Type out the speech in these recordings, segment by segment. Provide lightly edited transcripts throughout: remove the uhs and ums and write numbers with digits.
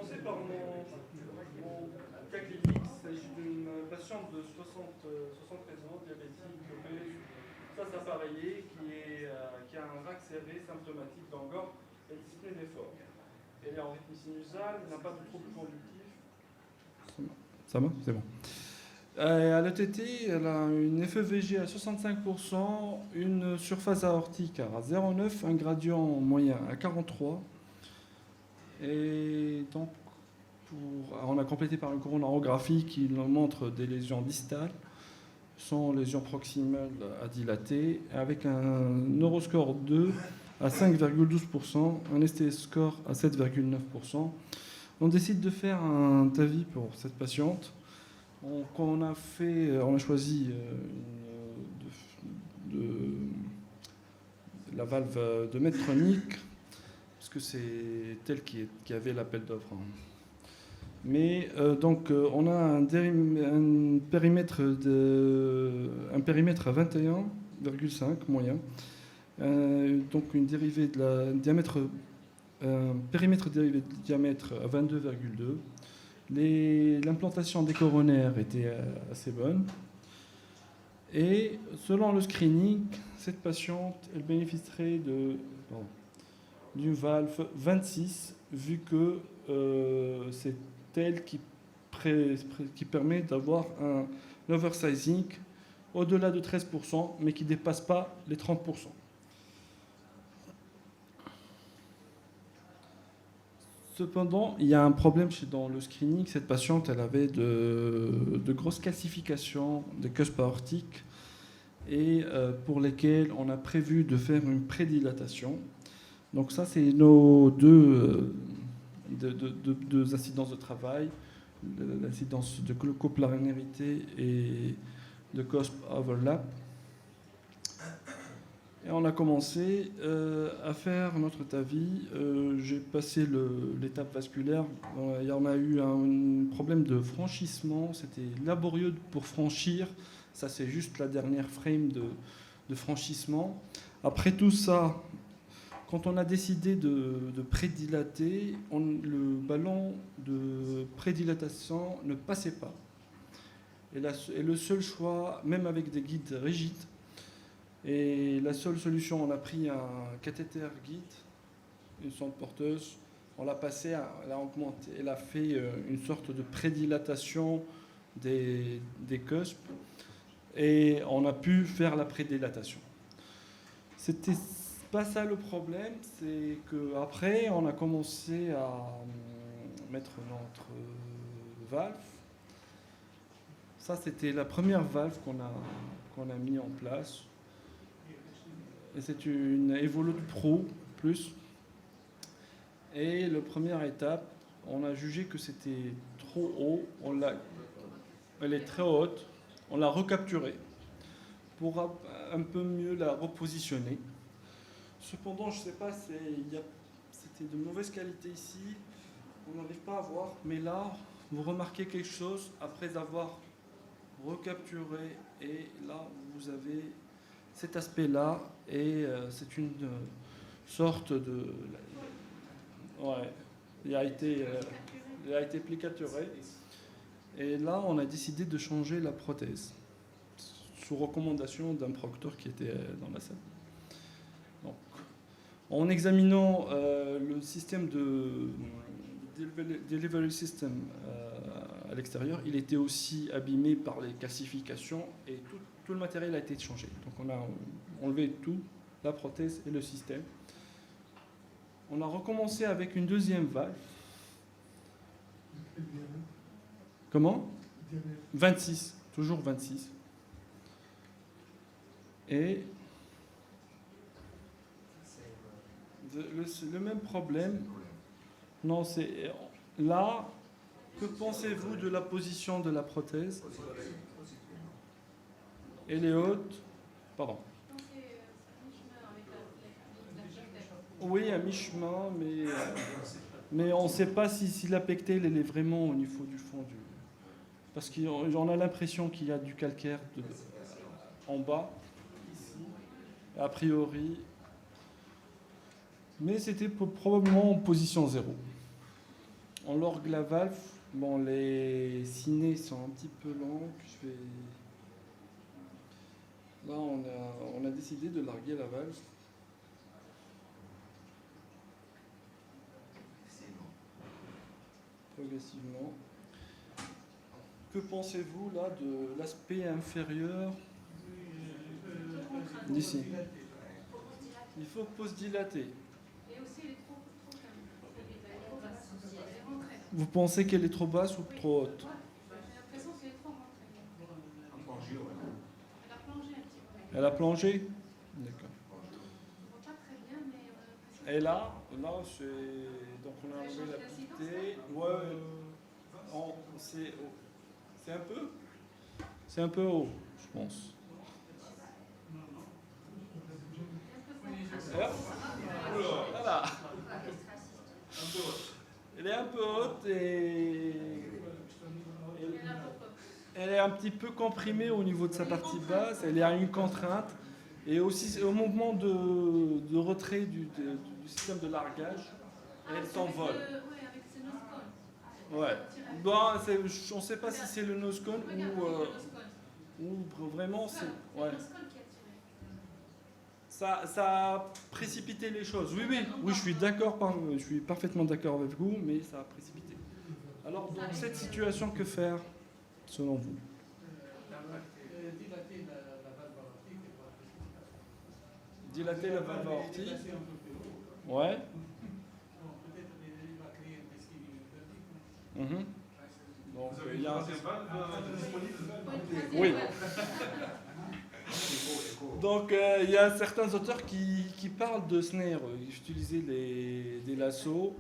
commencer par mon cas clinique. Il s'agit d'une patiente de 73 ans, diabétique, obèse, face appareillée, qui a un RAC serré symptomatique d'engorge et dyspnée d'effort. Elle est en rythme sinusal, n'a pas de troubles conductifs. Ça va? C'est bon. À l'ETT, elle a une FEVG à 65%, une surface aortique à 0,9, un gradient moyen à 43. Et donc, on a complété par une coronarographie qui nous montre des lésions distales, sans lésions proximales à dilater, avec un Neuroscore 2 à 5,12%, un STS score à 7,9%. On décide de faire un TAVI pour cette patiente. On a choisi la valve de Medtronic, parce que c'est elle qui avait l'appel d'offres. Mais donc on a un périmètre à 21,5 moyen, donc une dérivée de la diamètre, périmètre dérivé de diamètre à 22,2. L'implantation des coronaires était assez bonne. Et selon le screening, cette patiente, elle bénéficierait d'une valve 26, vu que c'est elle qui permet d'avoir un oversizing au-delà de 13%, mais qui ne dépasse pas les 30%. Cependant, il y a un problème dans le screening. Cette patiente, elle avait de grosses calcifications des cusps aortiques et pour lesquelles on a prévu de faire une prédilatation. Donc ça, c'est nos deux incidences de travail, l'incidence de coplanarité et de cusp overlap. Et on a commencé à faire notre TAVI. J'ai passé l'étape vasculaire. Il y en a eu un problème de franchissement. C'était laborieux pour franchir. Ça, c'est juste la dernière frame de franchissement. Après tout ça, quand on a décidé de prédilater, le ballon de prédilatation ne passait pas. Et le seul choix, même avec des guides rigides, et la seule solution, on a pris un cathéter guide, une sonde porteuse, on l'a passé, elle a augmenté, elle a fait une sorte de prédilatation des cusps et on a pu faire la prédilatation. C'était pas ça le problème, c'est qu'après on a commencé à mettre notre valve. Ça, c'était la première valve qu'on a mis en place. Et c'est une Evolute Pro Plus. Et la première étape, on a jugé que c'était trop haut. Elle est très haute. On l'a recapturée pour un peu mieux la repositionner. Cependant, je ne sais pas, c'était de mauvaise qualité ici. On n'arrive pas à voir. Mais là, vous remarquez quelque chose après avoir recapturé. Et là, vous avez cet aspect-là, et c'est une sorte de... Ouais, il a été plicaturé. Et là, on a décidé de changer la prothèse, sous recommandation d'un procteur qui était dans la salle. Donc, en examinant le système de delivery system à l'extérieur, il était aussi abîmé par les calcifications et tout le matériel a été changé. Donc on a enlevé tout, la prothèse et le système. On a recommencé avec une deuxième valve. Comment ? 26, toujours 26. Et le même problème. Non, c'est là. Que pensez-vous de la position de la prothèse ? Elle est haute. Pardon. Oui, à mi-chemin, mais on ne sait pas si la pectelle elle est vraiment au niveau du fond du. Parce qu'on a l'impression qu'il y a du calcaire en bas, ici, a priori. Mais c'était probablement en position 0. On lorgue la valve. Bon, les cinés sont un petit peu longs. Là, on a décidé de larguer la valve. Progressivement. Que pensez-vous là de l'aspect inférieur d'ici? Il faut post-dilater. Et aussi, elle est trop basse. Elle est rentrée. Vous pensez qu'elle est trop basse ou trop haute? J'ai l'impression qu'elle est trop rentrée. Elle a plongé un petit peu. Elle a plongé? D'accord. On ne voit pas très bien, mais on a l'impression. Et là, c'est. Donc on a enlevé la petite. Ouais, c'est un peu. C'est un peu haut, je pense. Voilà. Elle est un peu haute et elle est un petit peu comprimée au niveau de sa partie basse. Elle est à une contrainte et aussi au moment de retrait du système de largage, elle s'envole. Avec ce nose-cone. Ouais. Bon, on ne sait pas si c'est le nose-cone ou vraiment c'est. Ouais. Ça a précipité les choses. Oui, je suis d'accord, je suis parfaitement d'accord avec vous, mais ça a précipité. Alors, dans cette situation, que faire, selon vous? Dilater la valve aortique. Ouais. Donc, il y a un... Oui. Donc il y a certains auteurs qui parlent de snare, utiliser des lassos,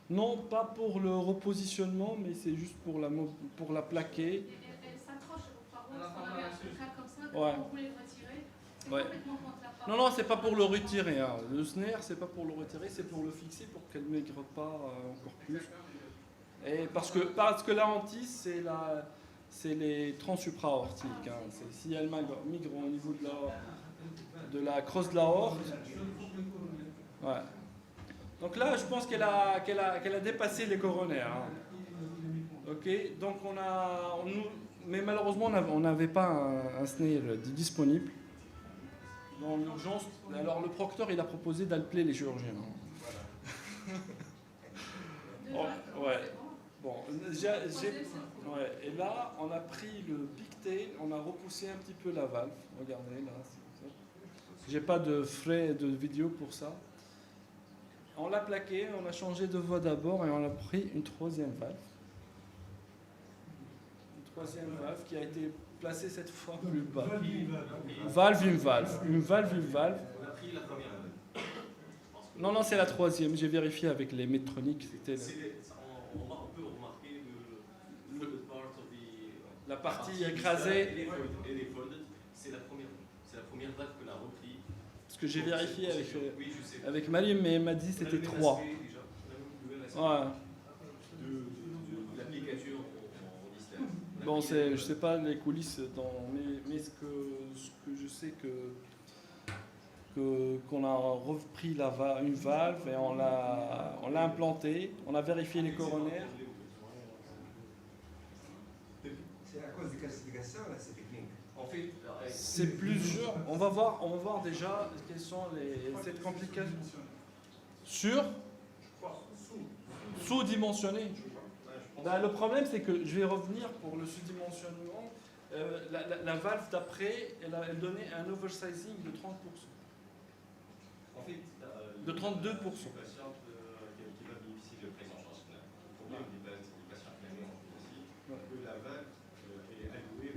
non pas pour le repositionnement, mais c'est juste pour la plaquer. Elle s'accroche aux parois, on avait un cas comme ça, Ouais. quand on voulait le retirer, Ouais. complètement contre la paroi. Non, c'est pas pour le retirer. Hein. Le snare, c'est pas pour le retirer, c'est pour le fixer pour qu'elle ne maigre pas encore plus. Et parce que la hantise, c'est les troncs supraortiques. Hein. Si elle migre au niveau de la crosse de l'aorte. Ouais. Donc là, je pense qu'elle a dépassé les coronaires. Hein. Ok. Donc mais malheureusement, on n'avait pas un snare disponible. Dans l'urgence, alors le procteur, il a proposé d'appeler les chirurgiens. Oh, ouais. Bon, ouais. Et là, on a pris le pictet, on a repoussé un petit peu la valve. Regardez, là, c'est comme ça. J'ai pas de frais de vidéo pour ça. On l'a plaqué, on a changé de voie d'abord et on a pris une troisième valve. Une troisième valve qui a été placée cette fois plus bas. Valve, une valve. Une valve, une valve. On a pris la première valve. Non, c'est la troisième. J'ai vérifié avec les Medtronic. On peut remarquer la partie écrasée. Et les folded, c'est la première valve qu'on a repris. Parce que j'ai vérifié Oui, je sais. avec Malim, mais elle m'a dit c'était 3. Ouais. L'application en islam. Bon, je sais pas les coulisses, mais ce que je sais qu'on a repris une valve et on l'a implantée, on a vérifié les coronaires. C'est à cause des calcifications, là, c'est technique. En fait, c'est plusieurs. On va voir déjà quelles sont cette complication. Sous-dimensionné. Ben, le problème, c'est que je vais revenir pour le sous-dimensionnement. La valve d'après, elle donnait un oversizing de 30%. En fait, de 32%. Le patient qui va bénéficier de prise en charge finale. Le problème des patients finaux aussi, que la valve est allouée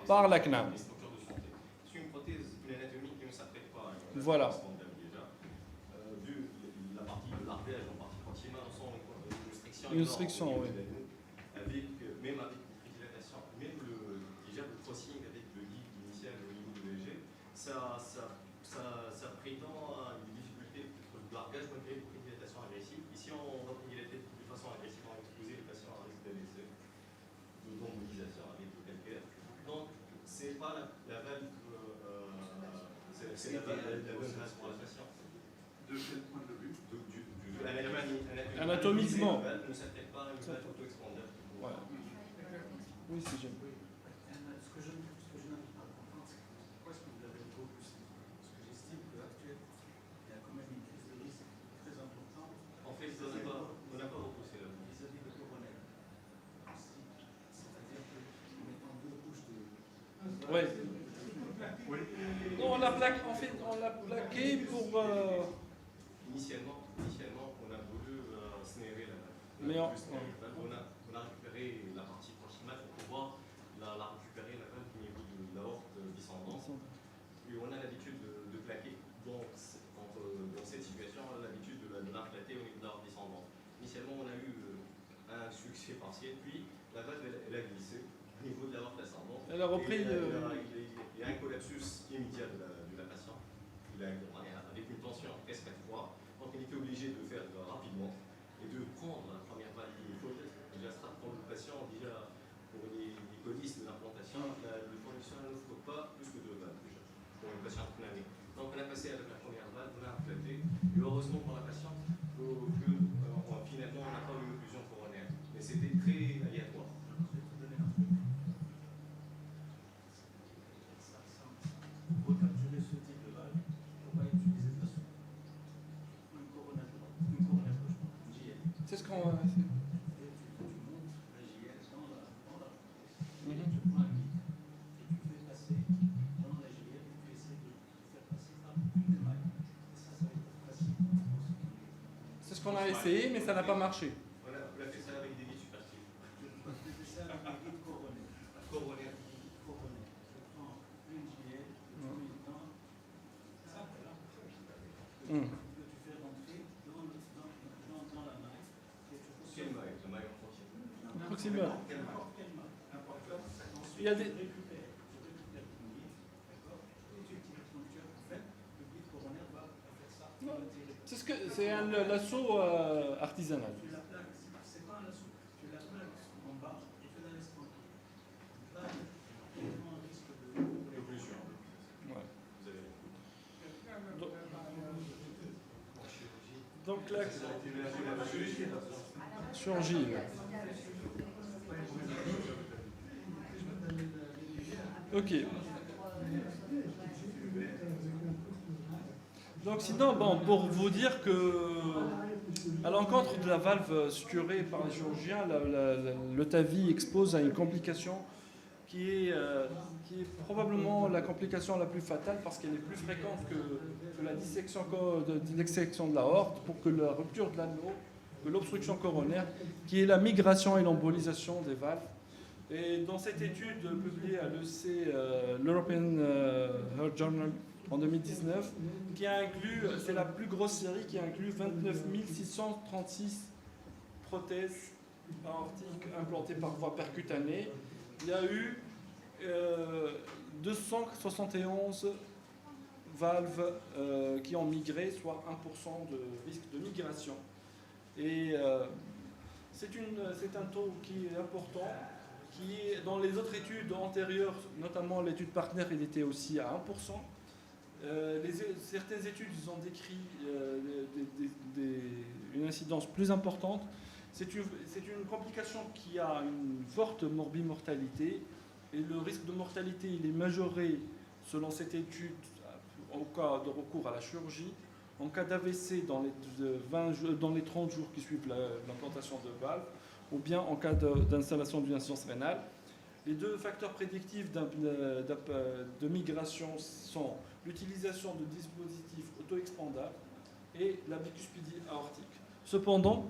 par la CNAM. Les structures de santé. C'est une prothèse, une anatomie qui ne s'apprête pas. Voilà. Déjà. Vu la partie de l'artère, en partie proximale, on sent une restriction. Une restriction, oui. Même avec une dilatation, même déjà le crossing avec le guide initial au niveau de l'EG, ça prétend à une difficulté de largage malgré une dilatation agressive. Ici, on va dilater de façon agressive, on va exposer les patients à risque d'AVC, d'embolisation avec le calcaire. Donc, c'est pas la valve, c'est la valve pour la patient. De quel point de vue? Anatomiquement. La valve ne s'appelle pas Oui, c'est génial. Ce que je n'arrive pas à comprendre, c'est pourquoi est-ce que vous l'avez repoussé? Parce que j'estime qu'actuellement, il y a quand même une crise de risque très importante. En fait, on n'a pas repoussé la boue. Vis-à-vis de Coronel. C'est-à-dire qu'en mettant 2 couches de. Ouais. Non, on l'a plaqué, en fait, on l'a plaqué pour. Initialement, on a voulu snérer la vague. Mais On a récupéré la partie proximale pour pouvoir la récupérer la vague au niveau de la horte descendante. Et on a l'habitude de plaquer. Donc, dans cette situation, on a l'habitude de l'inflater au niveau de la horte descendante. Initialement, on a eu un succès partiel, puis la vague elle a glissé au niveau de la horte ascendante. Elle a repris. Il y a un collapsus immédiat de la patiente. Avec une tension presque à 3. Donc il était obligé de faire rapidement et de prendre la première vague. Il faut déjà prendre le patient déjà pour les codices de l'implantation. Le fournisseur n'offre pas plus que 2 vagues déjà pour une patiente planée. Donc on a passé avec la première vague, on a implanté. Et heureusement pour la patiente que finalement on n'a pas eu une occlusion coronaire. Mais c'était très aléatoire. Je vais te donner un truc. Pour recapturer ce type de vague, il ne faut pas utiliser de la soupe. Une coronaire gauche, une JL. C'est ce qu'on. Et tu montes la JL dans la et tu prends un guide et tu fais passer dans la JL et tu essaies de faire passer par une des mailles. Et ça va être facile. C'est ce qu'on a essayé, mais ça n'a pas marché. On a fait ça avec des guides superstitifs. Je fais ça avec des guides coronés. Coronaire. Coronés. Je prends une JL, je mets dedans. Ça, voilà. Que tu fais rentrer dans la maille. Et tu poses Quelle maille? La maille en entier. Proximal. N'importe quelle maille. Ensuite, Il y a des- tu récupères ton guide, d'accord? Et tu tires. Donc tu as en fait, le guide coronaire va faire ça. Il va tirer. C'est un l'assaut artisanal. Tu la plaques, c'est pas un lasso. Tu la plaques en bas et tu la laisses tranquille. Là, il y a un risque de. Occlusion. Ouais. Vous avez Donc la la chirurgie. Ok. Donc sinon, bon, pour vous dire que à l'encontre de la valve suturée par les chirurgiens, le TAVI expose à une complication qui est probablement la complication la plus fatale parce qu'elle est plus fréquente que la dissection de l'aorte pour que la rupture de l'anneau, que l'obstruction coronaire, qui est la migration et l'embolisation des valves. Et dans cette étude publiée à l'EC, l'European Heart Journal, en 2019, qui a inclus, c'est la plus grosse série qui inclut 29 636 prothèses aortiques implantées par voie percutanée. Il y a eu 271 valves qui ont migré, soit 1% de risque de migration. Et c'est un taux qui est important, qui est dans les autres études antérieures, notamment l'étude Partner, il était aussi à 1%. Certaines études ont décrit une incidence plus importante. C'est une complication qui a une forte morbimortalité et le risque de mortalité il est majoré selon cette étude au cas de recours à la chirurgie, en cas d'AVC dans les 30 jours qui suivent l'implantation de valve ou bien en cas d'installation d'une insuffisance rénale. Les 2 facteurs prédictifs de migration sont l'utilisation de dispositifs auto-expandables et la bicuspidie aortique. Cependant,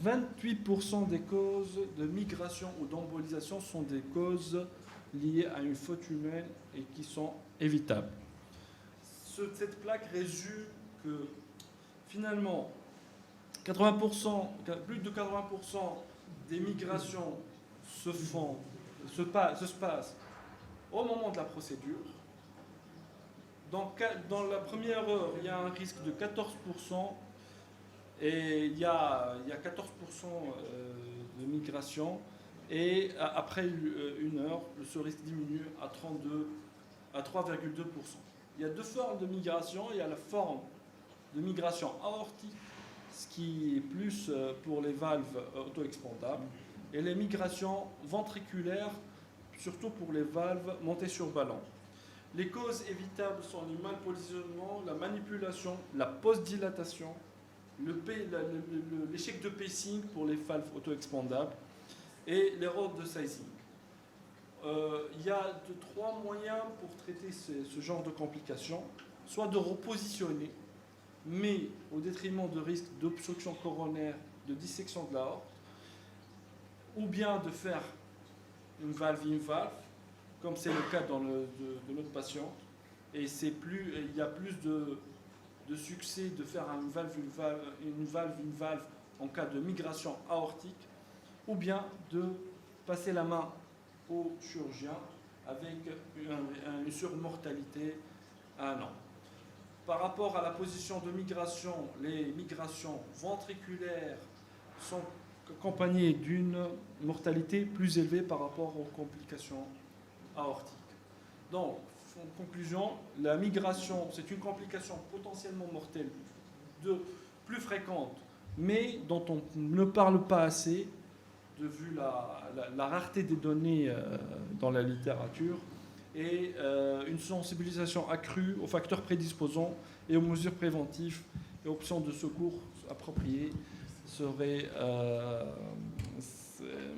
28% des causes de migration ou d'embolisation sont des causes liées à une faute humaine et qui sont évitables. Cette plaque résume que finalement, plus de 80% des migrations se passent au moment de la procédure. Dans la première heure, il y a un risque de 14% et il y a 14% de migration. Et après une heure, ce risque diminue à 3,2%. Il y a 2 formes de migration. Il y a la forme de migration aortique, ce qui est plus pour les valves auto-expandables. et les migrations ventriculaires, surtout pour les valves montées sur ballon. Les causes évitables sont le malpositionnement, la manipulation, la post-dilatation, l'échec de pacing pour les valves auto-expandables et l'erreur de sizing. Il y a 3 moyens pour traiter ce genre de complications, soit de repositionner, mais au détriment de risques d'obstruction coronaire, de dissection de l'aorte, ou bien de faire une valve-in-valve, comme c'est le cas de notre patient, et il y a plus de succès de faire une valve-in-valve en cas de migration aortique, ou bien de passer la main au chirurgien avec une surmortalité à 1 an. Par rapport à la position de migration, les migrations ventriculaires sont accompagnées d'une mortalité plus élevée par rapport aux complications aortiques. Donc, en conclusion, la migration, c'est une complication potentiellement mortelle plus fréquente, mais dont on ne parle pas assez, de vue la rareté des données dans la littérature, et une sensibilisation accrue aux facteurs prédisposants et aux mesures préventives et options de secours appropriées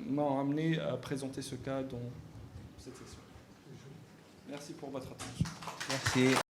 m'ont amené à présenter ce cas dans cette session. Merci pour votre attention. Merci.